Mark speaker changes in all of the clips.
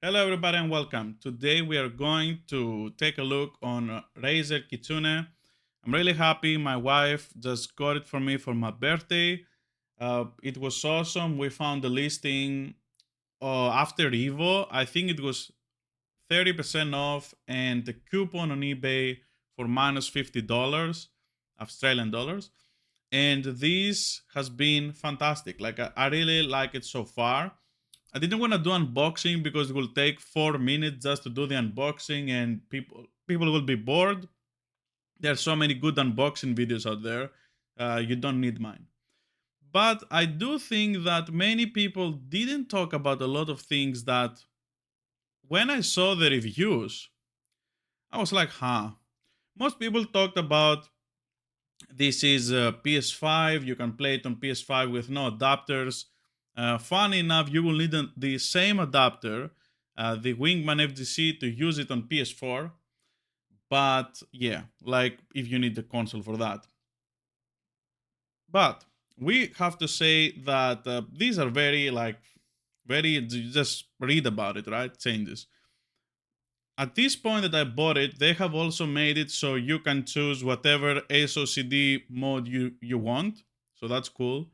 Speaker 1: Hello everybody and welcome. Today we are going to take a look on Razer Kitsune. I'm really happy my wife just got it for me for my birthday. It was awesome. We found the listing after Evo. I think it was 30% off and the coupon on eBay for minus $50 Australian dollars. And this has been fantastic. I really like it so far. I didn't want to do unboxing because it will take 4 minutes just to do the unboxing, and people will be bored. There are so many good unboxing videos out there. You don't need mine. But I do think that many people didn't talk about a lot of things that when I saw the reviews, I was like, huh. Most people talked about this is a PS5. You can play it on PS5 with no adapters. Funny enough, you will need the same adapter, the Wingman FGC, to use it on PS4. But yeah, like if you need the console for that. But we have to say that these are very, you just read about it, right? Changes. At this point that I bought it, they have also made it so you can choose whatever SOCD mode you want. So that's cool.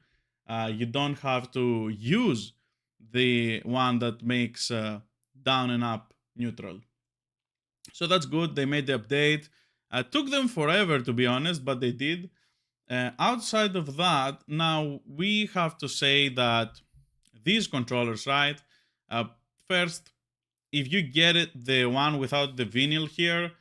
Speaker 1: You don't have to use the one that makes down and up neutral. So that's good. They made the update. Took them forever to be honest, but they did. Outside of that, now we have to say that these controllers, right? Uh, First, if you get it, the one without the vinyl here,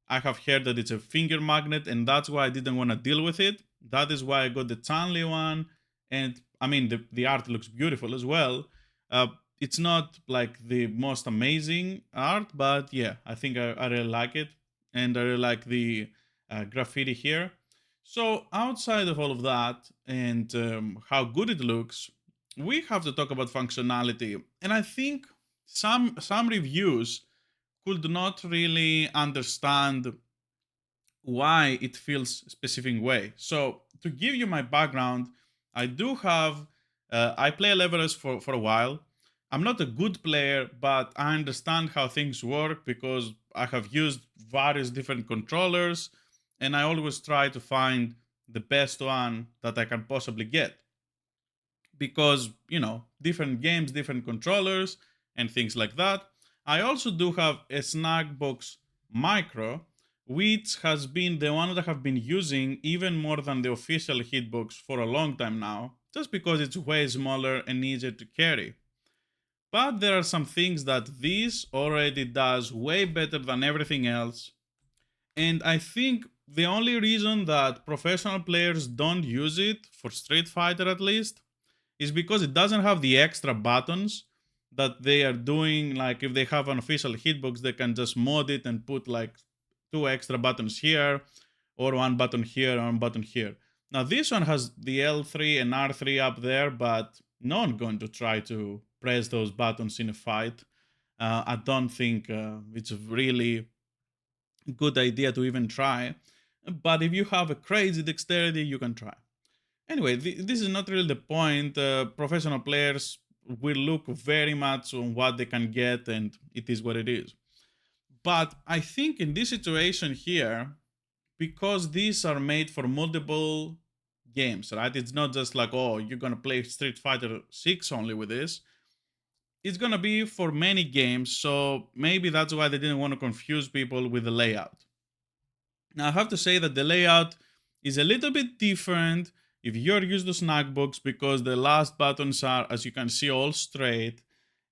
Speaker 1: I have heard that it's a finger magnet, and that's why I didn't want to deal with it. That is why I got the Chanli one, and I mean the art looks beautiful as well. Uh, it's not like the most amazing art, but yeah, I think I really like it, and I really like the graffiti here. So outside of all of that and how good it looks, we have to talk about functionality, and I think some reviews could not really understand why it feels a specific way. So to give you my background, I do have I play Leverless for a while. I'm not a good player, but I understand how things work because I have used various different controllers, and I always try to find the best one that I can possibly get because different games, different controllers, and things like that. I also do have a Snackbox Micro, which has been the one that I have been using even more than the official Hitbox for a long time now, just because it's way smaller and easier to carry. But there are some things that this already does way better than everything else, and I think the only reason that professional players don't use it, for Street Fighter at least, is because it doesn't have the extra buttons that they are doing. Like if they have an official hitbox, they can just mod it and put like two extra buttons here, or one button here, or one button here. Now this one has the L3 and R3 up there, but no one's going to try to press those buttons in a fight. I don't think it's a really good idea to even try. But if you have a crazy dexterity, you can try. Anyway, this is not really the point. Professional players will look very much on what they can get, and it is what it is. But I think in this situation here, because these are made for multiple games, right? It's not just like, oh, you're gonna play Street Fighter 6 only with this. It's gonna be for many games, so maybe that's why they didn't want to confuse people with the layout. Now, I have to say that the layout is a little bit different if you're used to Snackbox because the last buttons are, as you can see, all straight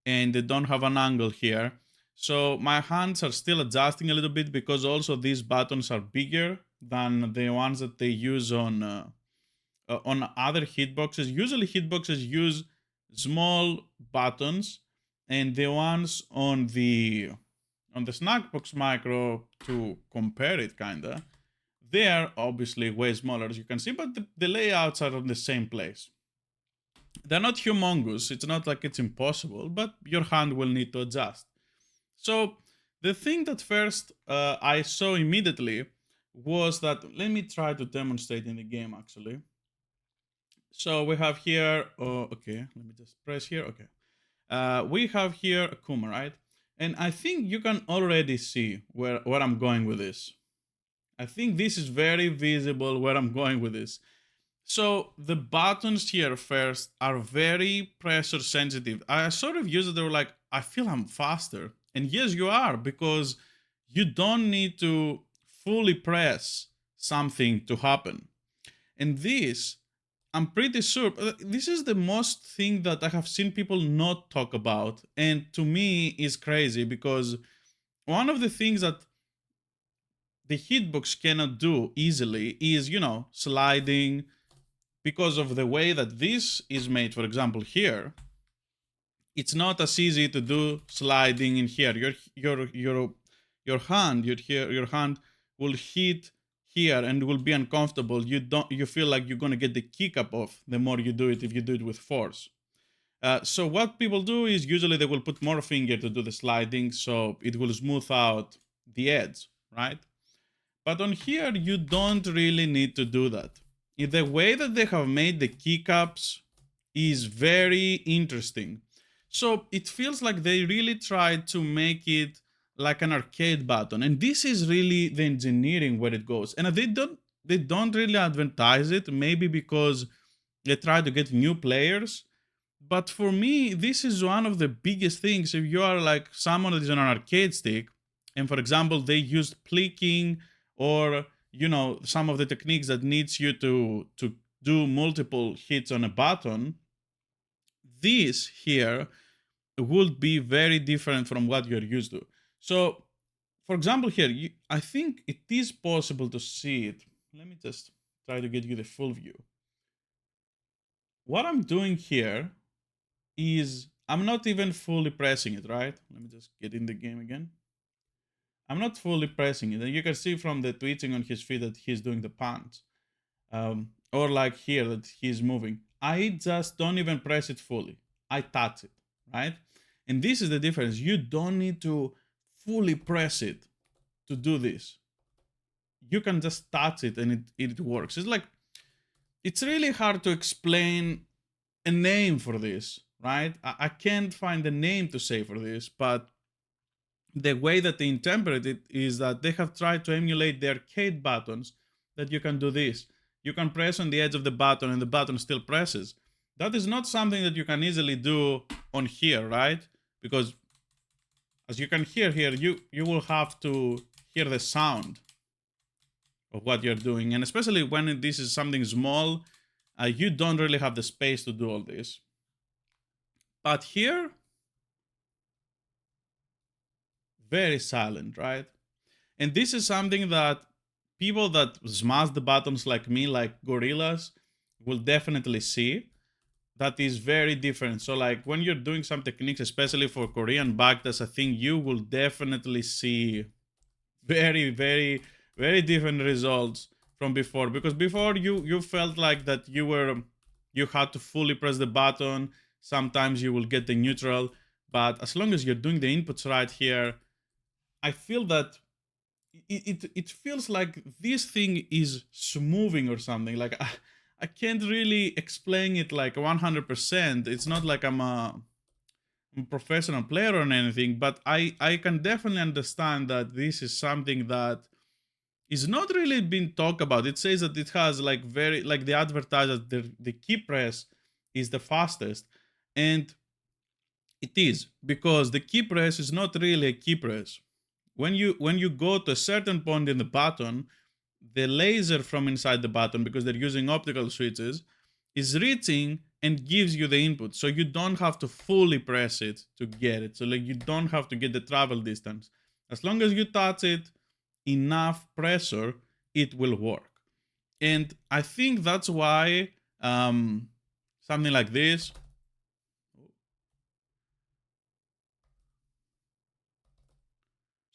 Speaker 1: and they don't have an angle here. So my hands are still adjusting a little bit because also these buttons are bigger than the ones that they use on other hitboxes. Usually hitboxes use small buttons, and the ones on the Snackbox Micro, to compare it kinda, they are obviously way smaller as you can see, but the layouts are in the same place. They're not humongous, it's not like it's impossible, but your hand will need to adjust. So the thing that first I saw immediately was that, let me try to demonstrate in the game actually. So we have here, okay, let me just press here, okay. We have here Akuma, right? And I think you can already see where I'm going with this. I think this is very visible where I'm going with this. So the buttons here first are very pressure sensitive. I sort of use it, they were like, I feel I'm faster. And yes, you are, because you don't need to fully press something to happen. And this, I'm pretty sure, this is the most thing that I have seen people not talk about. And to me is crazy, because one of the things that the hitbox cannot do easily is, sliding, because of the way that this is made. For example, here, it's not as easy to do sliding in here. Your hand will hit here and will be uncomfortable. You feel like you're gonna get the kick up off the more you do it if you do it with force. So what people do is usually they will put more finger to do the sliding, so it will smooth out the edge, right? But on here, you don't really need to do that. The way that they have made the keycaps is very interesting. So it feels like they really tried to make it like an arcade button, and this is really the engineering where it goes. And they don't really advertise it, maybe because they try to get new players. But for me, this is one of the biggest things. If you are like someone that is on an arcade stick, and for example, they used plicking, or some of the techniques that needs you to do multiple hits on a button, this here would be very different from what you're used to. So for example, here, I think it is possible to see it. Let me just try to get you the full view. What I'm doing here is I'm not even fully pressing it, right? Let me just get in the game again. I'm not fully pressing it. And you can see from the twitching on his feet that he's doing the punch. Or like here that he's moving. I just don't even press it fully. I touch it, right? And this is the difference. You don't need to fully press it to do this. You can just touch it and it works. It's really hard to explain a name for this, right? I can't find a name to say for this, but the way that they interpret it is that they have tried to emulate the arcade buttons, that you can do this. You can press on the edge of the button and the button still presses. That is not something that you can easily do on here, right? Because as you can hear here, you will have to hear the sound of what you're doing. And especially when this is something small, you don't really have the space to do all this. But here, very silent, right? And this is something that people that smash the buttons like me, like gorillas, will definitely see. That is very different. So like when you're doing some techniques, especially for Korean back, that's a thing, you will definitely see very, very, very different results from before. Because before you felt like that you had to fully press the button. Sometimes you will get the neutral, but as long as you're doing the inputs right here, I feel that it feels like this thing is smoothing or something. Like I can't really explain it like 100%. It's not like I'm a professional player or anything, but I can definitely understand that this is something that is not really being talked about. It says that it has like very, like the advertiser, the key press is the fastest, and it is, because the key press is not really a key press. When you go to a certain point in the button, the laser from inside the button, because they're using optical switches, is reaching and gives you the input. So you don't have to fully press it to get it. So like you don't have to get the travel distance. As long as you touch it enough pressure, it will work. And I think that's why something like this.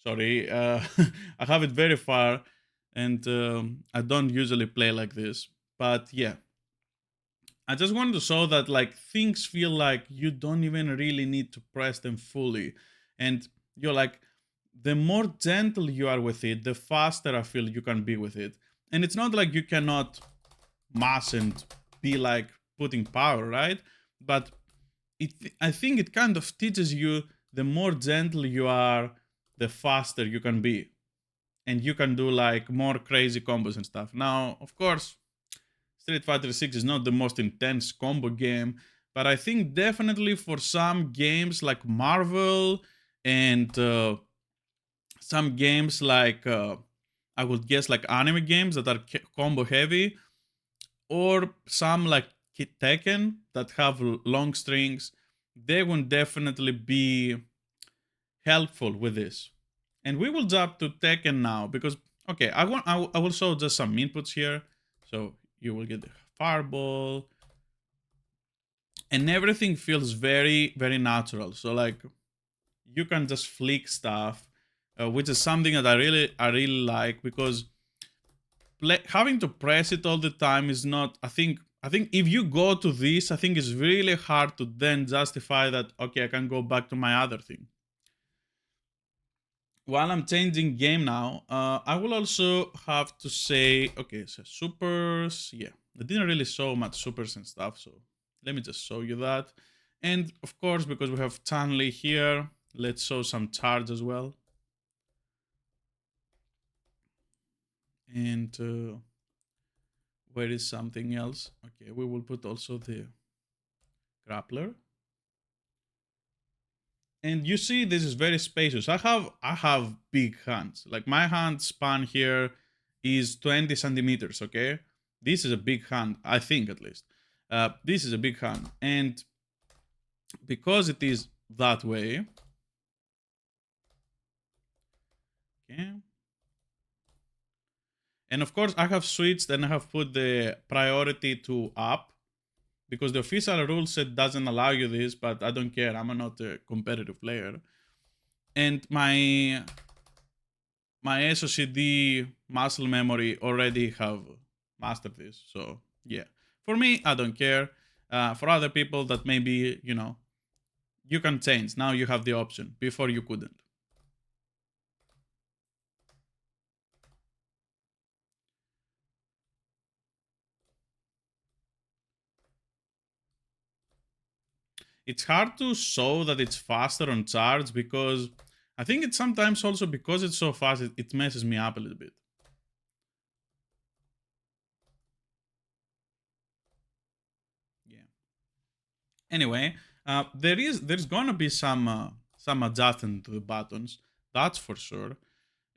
Speaker 1: Sorry, I have it very far, and I don't usually play like this. But yeah, I just wanted to show that like things feel like you don't even really need to press them fully, and you're like, the more gentle you are with it, the faster I feel you can be with it. And it's not like you cannot mass and be like putting power, right? But I think it kind of teaches you the more gentle you are, the faster you can be. And you can do like more crazy combos and stuff. Now, of course, Street Fighter 6 is not the most intense combo game, but I think definitely for some games like Marvel and some games like I would guess like anime games that are combo heavy, or some like Tekken that have long strings, they will definitely be helpful with this. And we will jump to Tekken now because okay, I will show just some inputs here. So you will get the fireball, and everything feels very natural. So like you can just flick stuff, which is something that I really like because having to press it all the time is not. I think if you go to this, I think it's really hard to then justify that. Okay, I can go back to my other thing. While I'm changing game now, I will also have to say, okay, so supers, yeah, I didn't really show much supers and stuff, so let me just show you that. And of course, because we have Chanli here, let's show some charge as well. And where is something else? Okay, we will put also the grappler. And you see, this is very spacious. I have big hands. Like my hand span here is 20 centimeters. Okay, this is a big hand. I think at least. This is a big hand, and because it is that way, okay. And of course, I have switched and I have put the priority to up because the official rule set doesn't allow you this, but I don't care. I'm not a competitive player, and my SOCD muscle memory already have mastered this. So yeah, for me, I don't care. For other people that maybe, you can change. Now you have the option. Before you couldn't. It's hard to show that it's faster on charge because I think it's sometimes also because it's so fast, it messes me up a little bit. Yeah. Anyway, there's gonna be some adjustment to the buttons, that's for sure.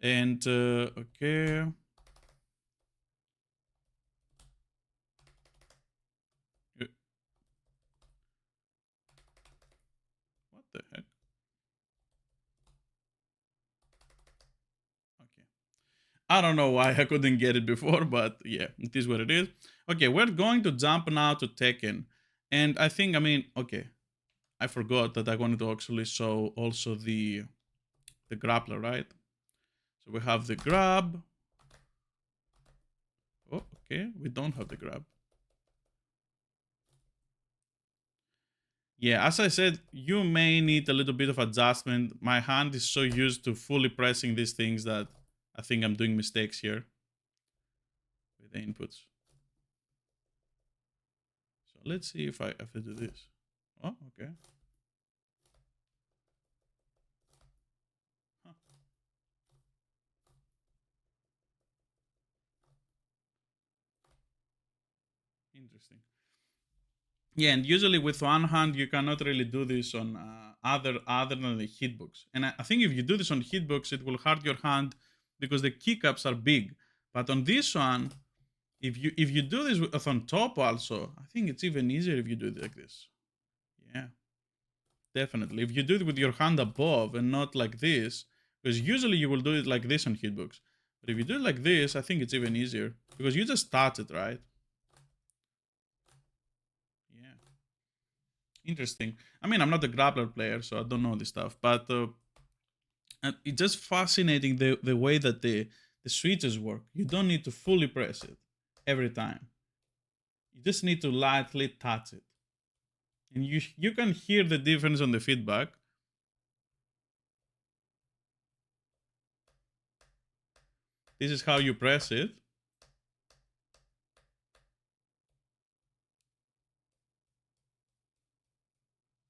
Speaker 1: And okay, what the heck? Okay, I don't know why I couldn't get it before, but yeah, it is what it is. Okay, we're going to jump now to Tekken, and okay, I forgot that I wanted to actually show also the grappler, right? So we have the grab. Oh, okay, we don't have the grab. Yeah, as I said, you may need a little bit of adjustment. My hand is so used to fully pressing these things that I think I'm doing mistakes here with the inputs. So let's see if I have to do this. Oh, okay. Huh. Interesting. Yeah, and usually with one hand you cannot really do this on other than the hitbox. And I think if you do this on hitbox, it will hurt your hand because the keycaps are big. But on this one, if you do this on top also, I think it's even easier if you do it like this. Yeah, definitely. If you do it with your hand above and not like this, because usually you will do it like this on hitbox. But if you do it like this, I think it's even easier because you just touch it, right? Yeah. Interesting. I'm not a grappler player, so I don't know this stuff, but it's just fascinating the way that the switches work. You don't need to fully press it every time. You just need to lightly touch it, and you can hear the difference on the feedback. This is how you press it,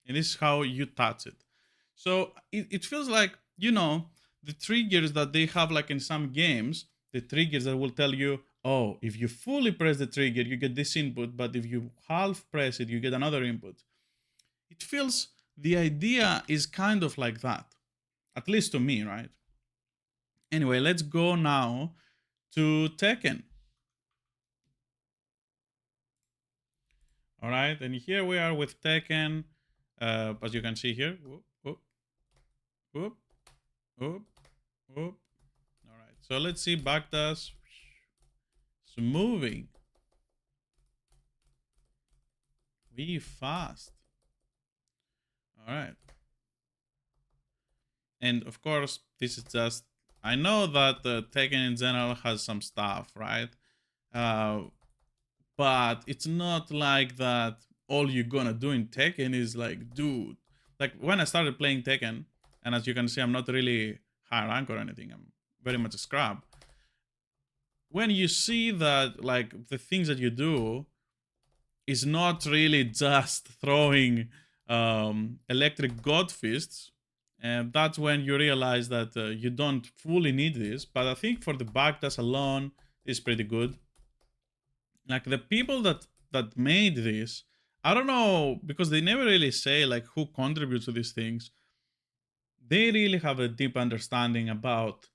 Speaker 1: and this is how you touch it. So it feels like, you know, the triggers that they have like in some games, the triggers that will tell you, oh, if you fully press the trigger, you get this input, but if you half press it, you get another input. It feels the idea is kind of like that, at least to me, right? Anyway, let's go now to Tekken. All right, and here we are with Tekken. As you can see here, whoop, whoop, whoop, whoop, whoop. All right, so let's see backdash. It's moving. Really fast. All right. And of course, this is just, I know that Tekken in general has some stuff, right? Uh, but it's not like that all you're gonna do in Tekken is like, dude. Like when I started playing Tekken, and as you can see, I'm not really high rank or anything, I'm very much a scrub. When you see that, like, the things that you do is not really just throwing electric god fists, and that's when you realize that you don't fully need this. But I think for the backdash alone is pretty good. Like the people that made this, I don't know, because they never really say like who contributes to these things. They really have a deep understanding about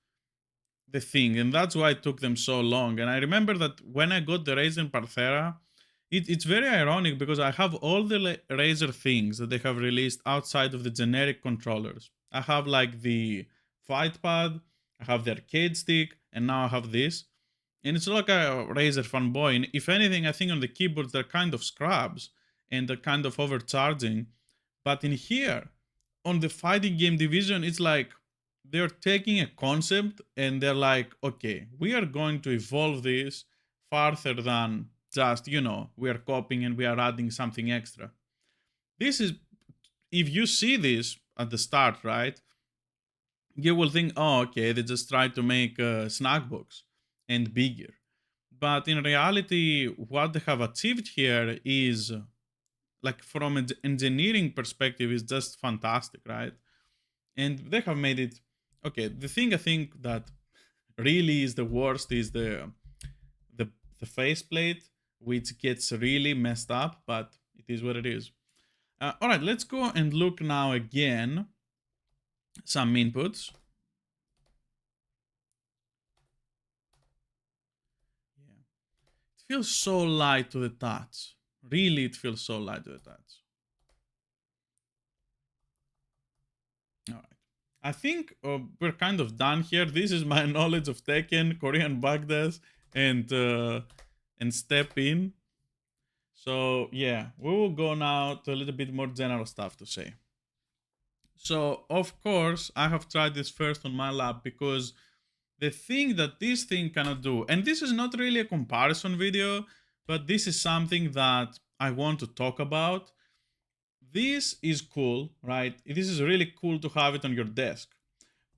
Speaker 1: the thing, and that's why it took them so long. And I remember that when I got the Razer Parthera, it's very ironic because I have all the Razer things that they have released outside of the generic controllers. I have like the fight pad, I have the arcade stick, and now I have this. And it's like a Razer fanboy. And if anything, I think on the keyboards they're kind of scrubs and they're kind of overcharging. But in here, on the fighting game division, it's like they're taking a concept and they're like, okay, we are going to evolve this farther than just, you know, we are copying and we are adding something extra. This is, if you see this at the start, right, you will think, oh, okay, they just tried to make a snack box and bigger. But in reality, what they have achieved here is, like, from an engineering perspective, is just fantastic, right? And they have made it okay. The thing I think that really is the worst is the, the faceplate, which gets really messed up, but it is what it is. All right, let's go and look now again some inputs. Yeah, it feels so light to the touch. Really, it feels so light to the touch. All right. I think we're kind of done here. This is my knowledge of Tekken, Korean backdash, and step in. So yeah, we will go now to a little bit more general stuff to say. So of course, I have tried this first on my lap because the thing that this thing cannot do, and this is not really a comparison video, but this is something that I want to talk about. This is cool, right? This is really cool to have it on your desk.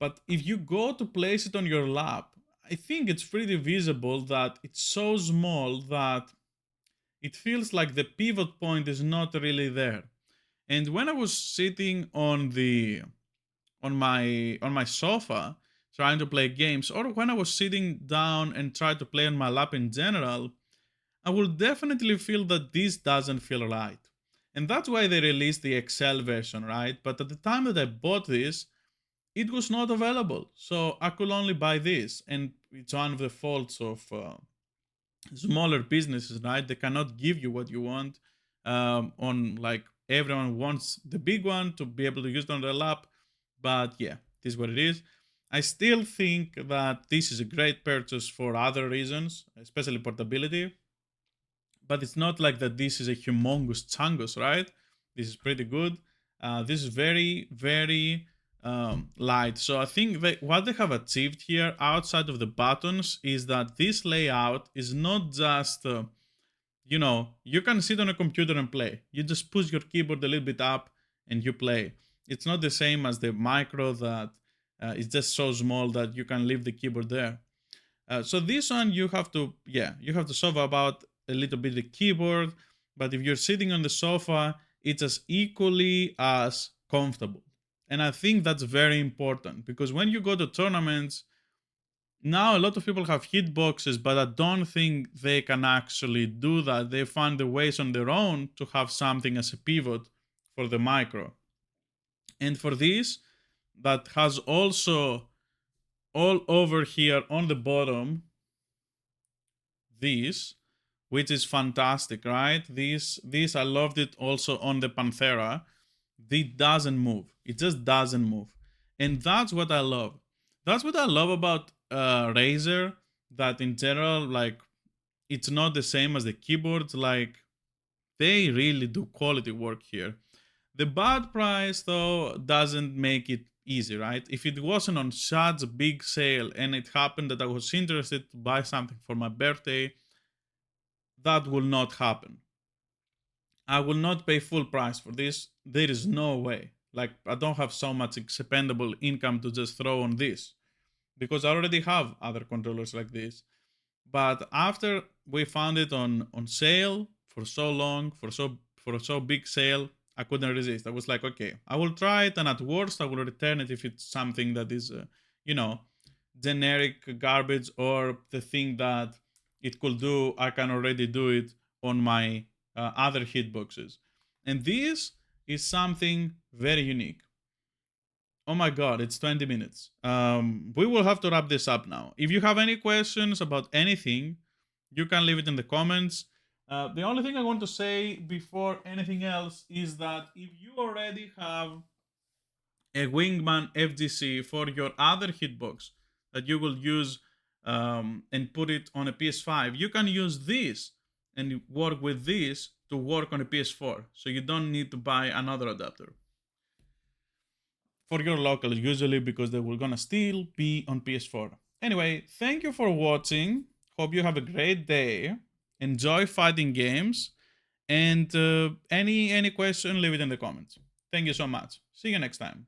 Speaker 1: But if you go to place it on your lap, I think it's pretty visible that it's so small that it feels like the pivot point is not really there. And when I was sitting on my sofa trying to play games, or when I was sitting down and try to play on my lap in general, I will definitely feel that this doesn't feel right. And that's why they released the XL version, right? But at the time that I bought this, it was not available. So I could only buy this. And it's one of the faults of smaller businesses, right? They cannot give you what you want. On like everyone wants the big one to be able to use it on their lap. But yeah, this is what it is. I still think that this is a great purchase for other reasons, especially portability. But it's not like that this is a humongous chungus, right? This is pretty good. This is very, very light. So I think what they have achieved here outside of the buttons is that this layout is not just, you know, you can sit on a computer and play. You just push your keyboard a little bit up and you play. It's not the same as the micro that is just so small that you can leave the keyboard there. So this one you have to, yeah, you have to solve about a little bit the keyboard, but if you're sitting on the sofa, it's as equally as comfortable. And I think that's very important because when you go to tournaments, now a lot of people have hitboxes, but I don't think they can actually do that. They find the ways on their own to have something as a pivot for the micro. And for this, that has also all over here on the bottom, this, which is fantastic, right? This I loved it also on the Panthera. It doesn't move. It just doesn't move. And that's what I love. That's what I love about Razer, that in general, like, it's not the same as the keyboards. Like, they really do quality work here. The bad price, though, doesn't make it easy, right? If it wasn't on such a big sale and it happened that I was interested to buy something for my birthday, that will not happen. I will not pay full price for this. There is no way. Like, I don't have so much expendable income to just throw on this because I already have other controllers like this. But after we found it on sale for so long, for a so big sale, I couldn't resist. I was like, okay, I will try it, and at worst, I will return it if it's something that is, you know, generic garbage, or the thing that it could do, I can already do it on my other hitboxes. And this is something very unique. Oh my god, it's 20 minutes. We will have to wrap this up now. If you have any questions about anything, you can leave it in the comments. The only thing I want to say before anything else is that if you already have a Wingman FGC for your other hitbox that you will use and put it on a PS5, you can use this and work with this to work on a PS4. So you don't need to buy another adapter for your local, usually, because they will gonna still be on PS4. Anyway, thank you for watching. Hope you have a great day. Enjoy fighting games. And any question, leave it in the comments. Thank you so much. See you next time.